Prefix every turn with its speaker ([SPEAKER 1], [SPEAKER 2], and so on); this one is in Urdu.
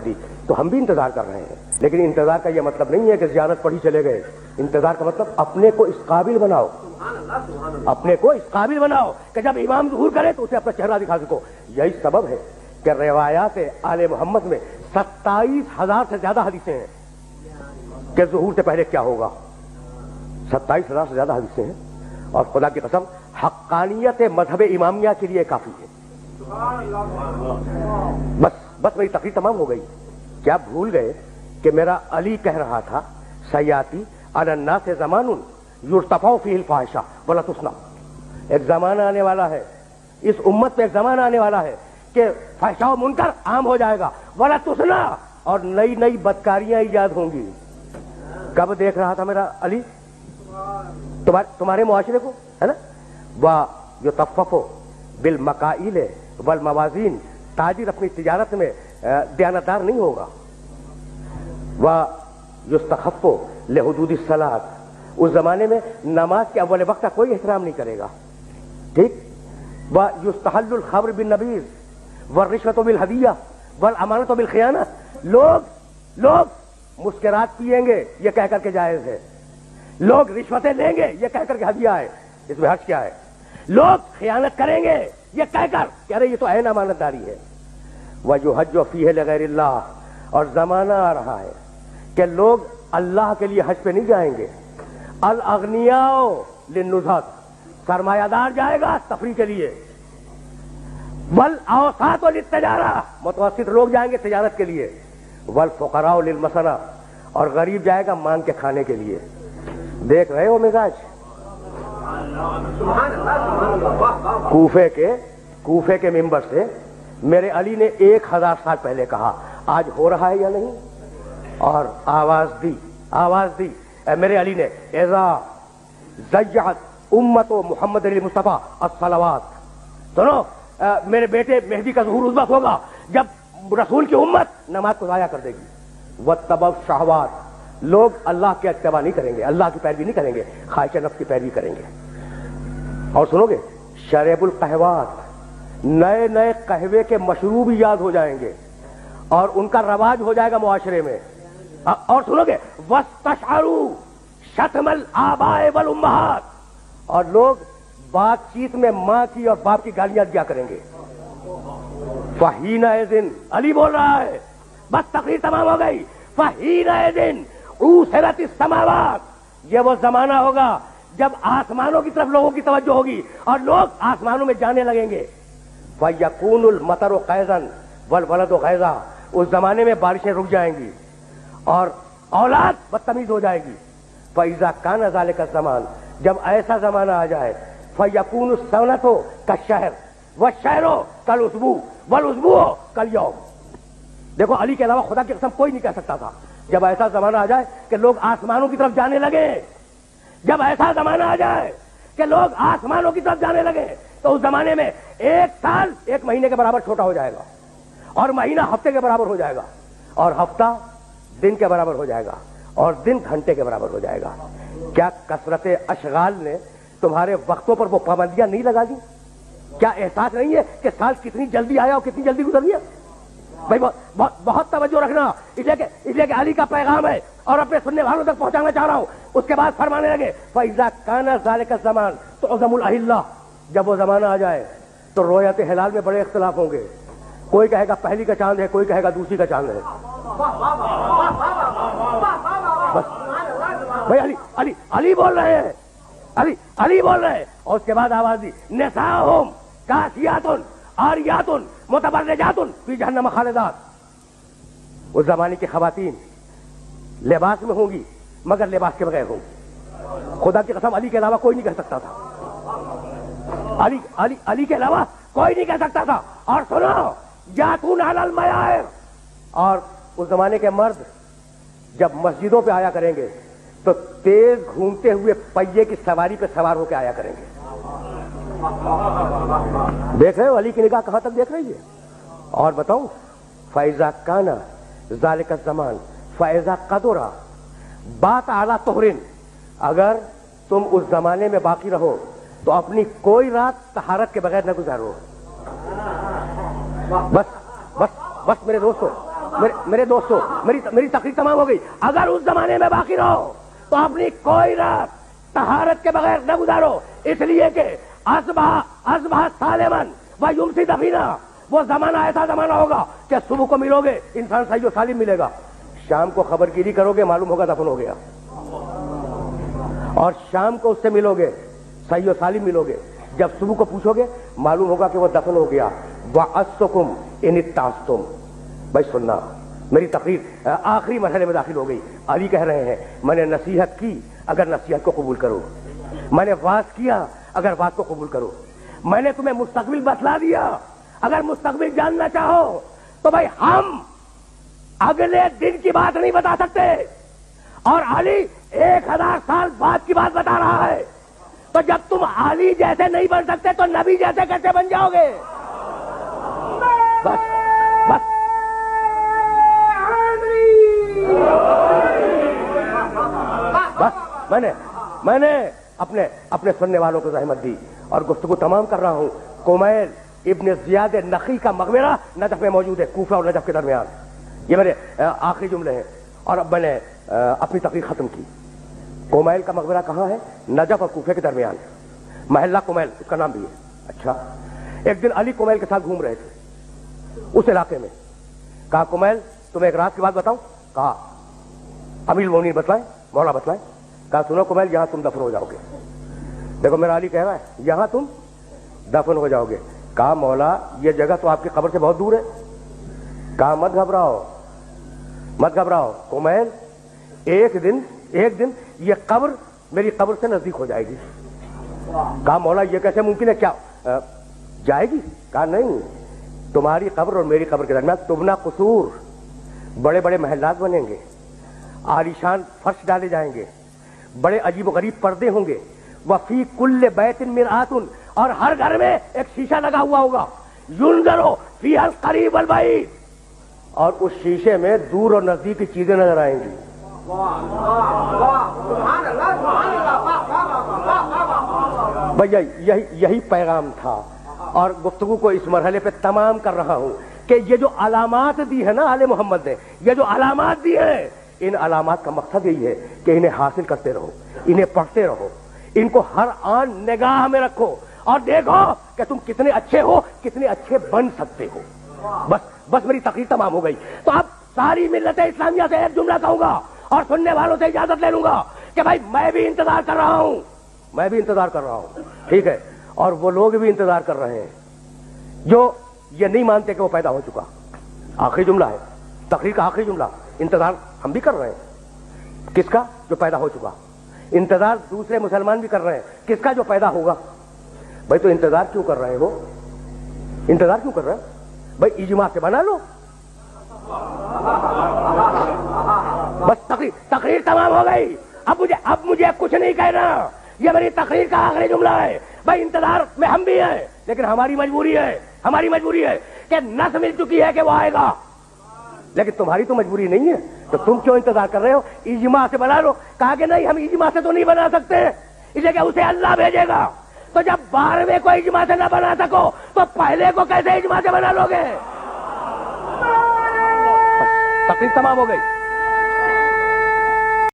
[SPEAKER 1] دی، تو ہم بھی انتظار کر رہے ہیں، لیکن انتظار کا یہ مطلب نہیں ہے کہ زیارت پڑھی چلے گئے. انتظار کا مطلب اپنے کو اس قابل بناؤ، اپنے کو اس قابل بناؤ کہ جب امام ظہور کرے تو اسے اپنا چہرہ دکھا سکو. یہی سبب ہے کہ روایات آل محمد میں 27,000 سے زیادہ حدیثیں ہیں کہ ظہور سے پہلے کیا ہوگا. 27,000 سے زیادہ حدیثیں ہیں، اور خدا کی قسم حقانیت مذہب امامیہ کے لیے کافی ہے. بس میری تقریر تمام ہو گئی. کیا بھول گئے کہ میرا علی کہہ رہا تھا سیاتی علی الناس زمان یرتفع فیہ الفاحشہ ولا تسنى. ایک زمانہ آنے والا ہے، اس امت میں ایک زمانہ آنے والا ہے کہ فحشاء و منکر عام ہو جائے گا، ولا تسنى، اور نئی نئی بدکاریاں ایجاد ہوں گی. کب دیکھ رہا تھا میرا علی؟ تمہارے معاشرے کو ہے نا. وَيُطَفَّفُ بِالْمَكَائِلِ وَالْمَوَازِينِ. تاجر اپنی تجارت میں دیانتدار نہیں ہوگا. وَيُسْتَخَفُّ لِحُدُودِ الصَّلَاةِ. اس زمانے میں نماز کے اول وقت کا کوئی احترام نہیں کرے گا. ٹھیک. وَيُسْتَحَلُّ الْخَمْرُ بِالنَّبِيذِ وَالرِّشْوَةُ بِالْهَدِيَّةِ وَالْأَمَانَةُ بِالْخِيَانَةِ. لوگ مسکرات پیئیں گے یہ کہہ کر کے جائز ہے، لوگ رشوتیں لیں گے یہ کہہ کر کے ہدیہ ہے، اس میں حرج کیا ہے؟ لوگ خیانت کریں گے یہ کہہ کر کہ ارے یہ تو عین امانت داری ہے. وَيُحَجُّ فِيهِ لِغَيْرِ اللَّهِ. اور زمانہ آ رہا ہے کہ لوگ اللہ کے لیے حج پہ نہیں جائیں گے. الاغنیاء للنزہۃ. سرمایہ دار جائے گا تفریح کے لیے. والاوساط للتجارہ. متوسط لوگ جائیں گے تجارت کے لیے. والفقراء للمسنہ. اور غریب جائے گا مانگ کے کھانے کے لیے. دیکھ رہے ہو مزاج کوفے کے منبر سے میرے علی نے 1000 سال پہلے کہا، آج ہو رہا ہے یا نہیں؟ اور آواز دی میرے علی نے، اذا ضیعت امت محمد علی مصطفیٰ الصلوات. سنو، میرے بیٹے مہدی کا ظہور اس وقت ہوگا جب رسول کی امت نماز کو ضائع کر دے گی. واتبعوا الشہوات. لوگ اللہ کے اتباع نہیں کریں گے، اللہ کی پیروی نہیں کریں گے، خواہش نفس کی پیروی کریں گے. اور سنو گے، شرب القہوات. نئے قہوے کے مشروب یاد ہو جائیں گے اور ان کا رواج ہو جائے گا معاشرے میں. اور سنو گے، واستشعروا شتم الآباء والامہات. اور لوگ بات چیت میں ماں کی اور باپ کی گالیاں دیا کریں گے. فحینئذ. علی بول رہا ہے، بس تقریر تمام ہو گئی. فحینئذ اوثرت السماوات. یہ وہ زمانہ ہوگا جب آسمانوں کی طرف لوگوں کی توجہ ہوگی اور لوگ آسمانوں میں جانے لگیں گے. فَيَكُونُ الْمَطَرُ قَيْضًا وَالْوَلَدُ غَيْضًا. اس زمانے میں بارشیں رک جائیں گی اور اولاد بدتمیز ہو جائے گی. فَإِذَا كَانَ ذَلِكَ الزَّمَانُ. جب ایسا زمانہ آ جائے، فَيَكُونُ السَّنَةُ كَالشَّهْرِ وَالشَّهْرُ كَالْأُسْبُوعِ وَالْأُسْبُوعُ كَالْيَوْمِ. دیکھو، علی کے علاوہ خدا کی قسم کوئی نہیں کہہ سکتا تھا جب ایسا زمانہ آ جائے کہ لوگ آسمانوں کی طرف جانے لگے. جب ایسا زمانہ آ جائے کہ لوگ آسمانوں کی طرف جانے لگے تو اس زمانے میں 1 سال 1 مہینے کے برابر چھوٹا ہو جائے گا، اور مہینہ ہفتے کے برابر ہو جائے گا، اور ہفتہ دن کے برابر ہو جائے گا، اور دن گھنٹے کے برابر ہو جائے گا. کیا کثرت اشغال نے تمہارے وقتوں پر وہ پابندیاں نہیں لگا دی؟ کیا احساس نہیں ہے کہ سال کتنی جلدی آیا اور کتنی جلدی گزر گیا؟ بھائی بہت توجہ رکھنا، اس لیے کہ علی کا پیغام ہے اور اپنے سننے والوں تک پہنچانا چاہ رہا ہوں. اس کے بعد فرمانے لگے، فَإِذَا كَانَ ذَلِكَ الزَّمَانُ تُعْظَمُ الْأَهِلَّةُ. جب وہ زمانہ آ جائے تو رویت ہلال میں بڑے اختلاف ہوں گے. کوئی کہے گا پہلی کا چاند ہے، کوئی کہے گا دوسری کا چاند ہے. بس بھائی علی بول رہے ہیں، علی بول رہے ہیں. اور اس کے بعد آواز دی، نساؤہم کاسیات عاریات متبرجات فی جہنم خالدات. اس زمانے کی خواتین لباس میں ہوں گی مگر لباس کے بغیر ہوں گی. خدا کی قسم علی کے علاوہ کوئی نہیں کہہ سکتا تھا. علی کے علاوہ کوئی نہیں کہہ سکتا تھا. اور سنو، یاتون علی المیائر. اور اس زمانے کے مرد جب مسجدوں پہ آیا کریں گے تو تیز گھومتے ہوئے پہیے کی سواری پہ سوار ہو کے آیا کریں گے. دیکھ رہے ہو علی کی نگاہ کہاں تک دیکھ رہی ہے؟ اور بتاؤں، فَإِذَا كَانَ ذَلِكَ الزَّمَانُ فَإِذَا قَدُرَ بَاتَ عَلَى طُهْرٍ. اگر تم اس زمانے میں باقی رہو تو اپنی کوئی رات طہارت کے بغیر نہ گزارو. بس میرے دوستو، میرے دوستوں میری تقریر تمام ہو گئی. اگر اس زمانے میں باقی رہو تو اپنی کوئی رات طہارت کے بغیر نہ گزارو, اس لیے کہ اصبح سالمن و یمسی دفینا, وہ زمانہ ایسا زمانہ ہوگا کہ صبح کو ملو گے انسان صحیح و سالم ملے گا, شام کو خبر گیری کرو گے معلوم ہوگا دفن ہو گیا, اور شام کو اس سے ملو گے صحیح و سالم ملو گے, جب صبح کو پوچھو گے معلوم ہوگا کہ وہ دفن ہو گیا. وَأَسْتُكُمْ إِنِ اتَّعَسْتُمْ. بھائی سننا, میری تقریر آخری مرحلے میں داخل ہو گئی. علی کہہ رہے ہیں میں نے نصیحت کی اگر نصیحت کو قبول کرو, میں نے واز کیا اگر واز کو قبول کرو, میں نے تمہیں مستقبل بتلا دیا اگر مستقبل جاننا چاہو تو بھائی ہم اگلے دن کی بات نہیں بتا سکتے, اور علی 1000 سال بعد کی بات بتا رہا ہے. تو جب تم علی جیسے نہیں بن سکتے تو نبی جیسے کیسے بن جاؤ گے؟ بس بس بس میں نے اپنے سننے والوں کو زحمت دی اور گفتگو تمام کر رہا ہوں. کمیل ابن زیاد نخی کا مقبرہ نجف میں موجود ہے, کوفہ اور نجف کے درمیان. یہ میرے آخری جملے ہیں اور اب میں نے اپنی تقریر ختم کی. کمیل کا مقبرہ کہاں ہے؟ نجف اور کوفے کے درمیان, محلہ کمیل اس کا نام بھی ہے. اچھا, ایک دن علی کمیل کے ساتھ گھوم رہے تھے اس علاقے میں. کہا کمیل تمہیں ایک رات کی بات بتاؤں؟ کہا امیر المومنین بتلائیں, مولا بتلائیں. کہا سنو کمیل یہاں تم دفن ہو جاؤ گے. دیکھو میرا علی کہہ رہا ہے یہاں تم دفن ہو جاؤ گے. کہا مولا یہ جگہ تو آپ کی قبر سے بہت دور ہے. کہا مت گھبراؤ کمیل, ایک دن یہ قبر میری قبر سے نزدیک ہو جائے گی. کہا مولا یہ کیسے ممکن ہے, کیا جائے گی؟ کہا نہیں, تمہاری قبر اور میری قبر کے درمیان تبنا قصور, بڑے بڑے محلات بنیں گے, عالیشان فرش ڈالے جائیں گے, بڑے عجیب و غریب پردے ہوں گے. وفی کل بیت مرآت, اور ہر گھر میں ایک شیشہ لگا ہوا ہوگا. ینظر فیہا القریب والبعید, اور اس شیشے میں دور اور نزدیک کی چیزیں نظر آئیں گی. بھیا یہی پیغام تھا, اور گفتگو کو اس مرحلے پہ تمام کر رہا ہوں کہ یہ جو علامات دی ہے نا آل محمد نے, یہ جو علامات دی ہیں, ان علامات کا مقصد یہی ہے کہ انہیں حاصل کرتے رہو, انہیں پڑھتے رہو, ان کو ہر آن نگاہ میں رکھو اور دیکھو کہ تم کتنے اچھے ہو, کتنے اچھے بن سکتے ہو. بس میری تقریر تمام ہو گئی. تو اب ساری ملت اسلامیہ سے ایک جملہ کہوں گا اور سننے والوں سے اجازت لے لوں گا کہ بھائی میں بھی انتظار کر رہا ہوں, ٹھیک ہے, اور وہ لوگ بھی انتظار کر رہے ہیں جو یہ نہیں مانتے کہ وہ پیدا ہو چکا. آخری جملہ ہے, تقریر کا آخری جملہ. انتظار ہم بھی کر رہے ہیں, کس کا؟ جو پیدا ہو چکا. انتظار دوسرے مسلمان بھی کر رہے ہیں, کس کا؟ جو پیدا ہوگا. بھائی تو انتظار کیوں کر رہے ہو؟ انتظار کیوں کر رہے ہیں؟ بھائی اجماع سے بنا لو. بس تقریر تمام ہو گئی. اب مجھے کچھ نہیں کہنا, یہ میری تقریر کا آخری جملہ ہے. بھائی انتظار میں ہم بھی ہیں, لیکن ہماری مجبوری ہے کہ نس مل چکی ہے کہ وہ آئے گا, لیکن تمہاری تو مجبوری نہیں ہے. تو تم کیوں انتظار کر رہے ہو؟ اجماع سے بنا لو. کہا کہ نہیں, ہم اجماع سے تو نہیں بنا سکتے, اس لیے کہ اسے اللہ بھیجے گا. تو جب 12ویں کو اجماع سے نہ بنا سکو تو پہلے کو کیسے اجماع سے بنا لو گے؟ تقریر تمام ہو گئی.